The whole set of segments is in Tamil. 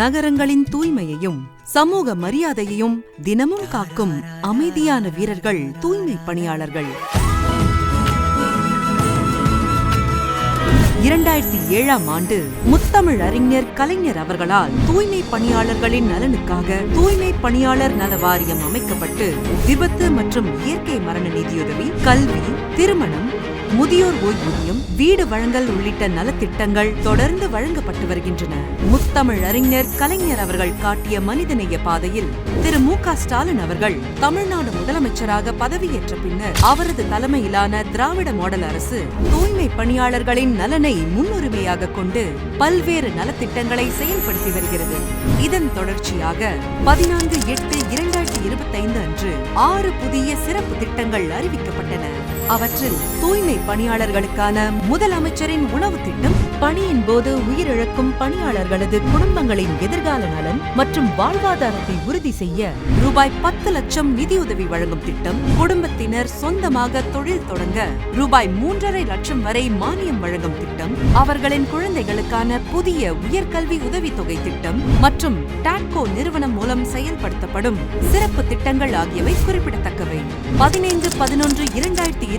நகரங்களின் தூய்மையையும் சமூக மரியாதையையும் தினமும் காக்கும் அமைதியான வீரர்கள் தூய்மை பணியாளர்கள். 2007ஆம் ஆண்டு முத்தமிழ் அறிஞர் கலைஞர் அவர்களால் தூய்மை பணியாளர்களின் நலனுக்காக தூய்மை பணியாளர் நல வாரியம் அமைக்கப்பட்டு விபத்து மற்றும் இயற்கை மரண நிதியுதவி, கல்வி, திருமணம், முதியோர் ஓய்வூதியம், வீடு வழங்கல் உள்ளிட்ட நலத்திட்டங்கள் தொடர்ந்து வழங்கப்பட்டு வருகின்றன. முத்தமிழ் அறிஞர் கலைஞர் அவர்கள் காட்டிய மனிதநேய பாதையில் திரு மு.க. ஸ்டாலின் அவர்கள் தமிழ்நாடு முதலமைச்சராக பதவியேற்ற பின்னர் அவரது தலைமையிலான திராவிட மாடல் அரசு தூய்மை பணியாளர்களின் நலனை முன்னுரிமையாக கொண்டு பல்வேறு நலத்திட்டங்களை செயல்படுத்தி வருகிறது. இதன் தொடர்ச்சியாக 14/8/2025 அன்று 6 புதிய சிறப்பு திட்டங்கள் அறிவிக்கப்பட்டன. அவற்றில் தூய்மை பணியாளர்களுக்கான முதலமைச்சரின் உணவு திட்டம், பணியின் போது உயிரிழக்கும் பணியாளர்களது குடும்பங்களின் எதிர்கால நலன் மற்றும் வாழ்வாதாரத்தை உறுதி செய்ய ரூபாய் 10 லட்சம் நிதியுதவி வழங்கும் திட்டம், குடும்பத்தினர் சொந்தமாக தொழில் தொடங்க ரூபாய் 3.5 லட்சம் வரை மானியம் வழங்கும் திட்டம், அவர்களின் குழந்தைகளுக்கான புதிய உயர்கல்வி உதவித்தொகை திட்டம் மற்றும் டாட்கோ நிறுவனம் மூலம் செயல்படுத்தப்படும் சிறப்பு திட்டங்கள் ஆகியவை குறிப்பிடத்தக்கவை. 15/11/2025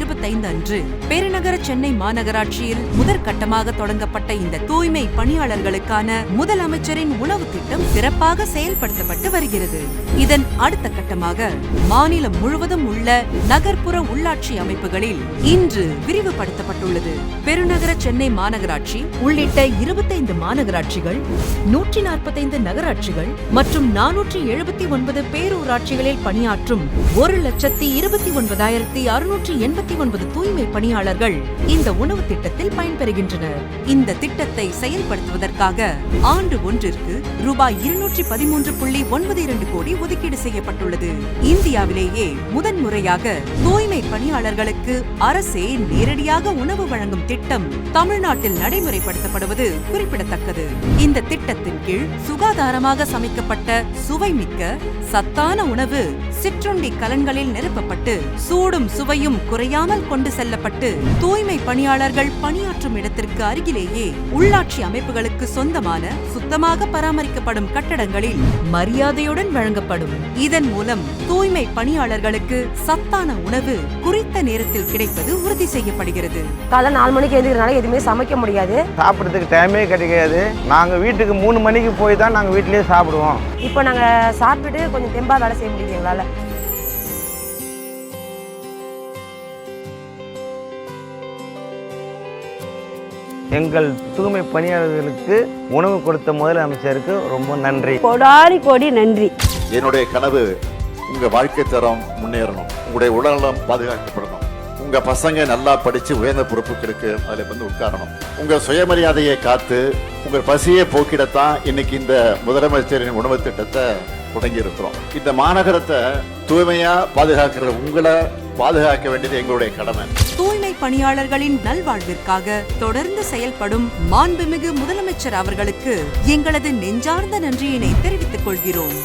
அன்று பெருநகர சென்னை மாநகராட்சியில் முதற்கட்டமாக தொடங்கப்பட்ட இந்த தூய்மை பணியாளர்களுக்கான முதலமைச்சரின் உணவு திட்டம் சிறப்பாக செயல்படுத்தப்பட்டு வருகிறது. இதன் அடுத்த கட்டமாக மாநிலம் முழுவதும் உள்ள நகர்ப்புற உள்ளாட்சி அமைப்புகளில் இன்று விரிவுபடுத்தப்பட்டுள்ளது. பெருநகர சென்னை மாநகராட்சி உள்ளிட்ட 25 மாநகராட்சிகள், 145 நகராட்சிகள் மற்றும் 479 பேரூராட்சிகளில் பணியாற்றும் 1,29,689 தூய்மை பணியாளர்கள் இந்த உணவு திட்டத்தில் பயன்பெறுகின்றனர். இந்த திட்டத்தை செயல்படுத்துவதற்காக ஆண்டு ஒன்றிற்கு ரூபாய் 213.92 கோடி ஒதுக்கீடு செய்யப்பட்டுள்ளது. இந்தியாவிலேயே முதன்முறையாக தூய்மை பணியாளர்களுக்கு அரசே நேரடியாக உணவு வழங்கும் திட்டம் தமிழ்நாட்டில் நடைமுறைப்படுத்தப்படுவது குறிப்பிடத்தக்கது. இந்த திட்டத்தின் கீழ் சுகாதாரமாக சமைக்கப்பட்ட சுவைமிக்க சத்தான உணவு சிற்றுண்டி கலன்களில் நிரப்பப்பட்டு சூடும் சுவையும் குறையாமல் கொண்டு செல்லப்பட்டு தூய்மை பணியாளர்கள் பணியாற்றும் இடத்திற்கு அருகிலேயே உள்ளாட்சி அமைப்புகளுக்கு சொந்தமான சுத்தமாக பராமரிக்கப்படும் கட்டடங்களில் மரியாதையுடன் வழங்கப்படும். இதன் மூலம் தூய்மை பணியாளர்களுக்கு சத்தான உணவு குறித்த நேரத்தில் கிடைப்பது உறுதி செய்யப்படுகிறது. காலை 4 மணிக்கு எழுந்திருக்கனால எதுவுமே சமைக்க முடியாது, சாப்பிட்றதுக்கு டைமே கிடைக்காது. நாங்கள் வீட்டுக்கு 3 மணிக்கு போய் தான் நாங்கள் வீட்டிலேயே சாப்பிடுவோம். இப்போ நாங்கள் சாப்பிட்டுட்டு கொஞ்சம் தெம்பா வேலை செய்ய முடியுது எங்களால். எங்கள் தூய்மை பணியாளர்களுக்கு உணவு கொடுத்த முதலமைச்சருக்கு ரொம்ப நன்றி. கோடாரி கோடி நன்றி. என்னுடைய கனவு உங்க வாழ்க்கை தரம் முன்னேறணும், உங்களுடைய உடல்நலம் பாதுகாக்கப்படணும், உங்க பசங்க நல்லா படிச்சு உயர்ந்த பொறுப்புகளுக்கு அதுல வந்து உட்காரணும், உங்க சுயமரியாதையை காத்து உங்கள் பசியை போக்கிடத்தான் இன்னைக்கு இந்த முதலமைச்சரின் உணவு திட்டத்தை தொடங்கி இருக்கிறோம். இந்த மாநகரத்தை தூய்மையா பாதுகாக்கிற உங்களை பாதுகாக்க வேண்டியது எங்களுடைய கடமை. தூய்மை பணியாளர்களின் நல்வாழ்விற்காக தொடர்ந்து செயல்படும் மாண்புமிகு முதலமைச்சர் அவர்களுக்கு எங்களது நெஞ்சார்ந்த நன்றியினை தெரிவித்துக் கொள்கிறோம்.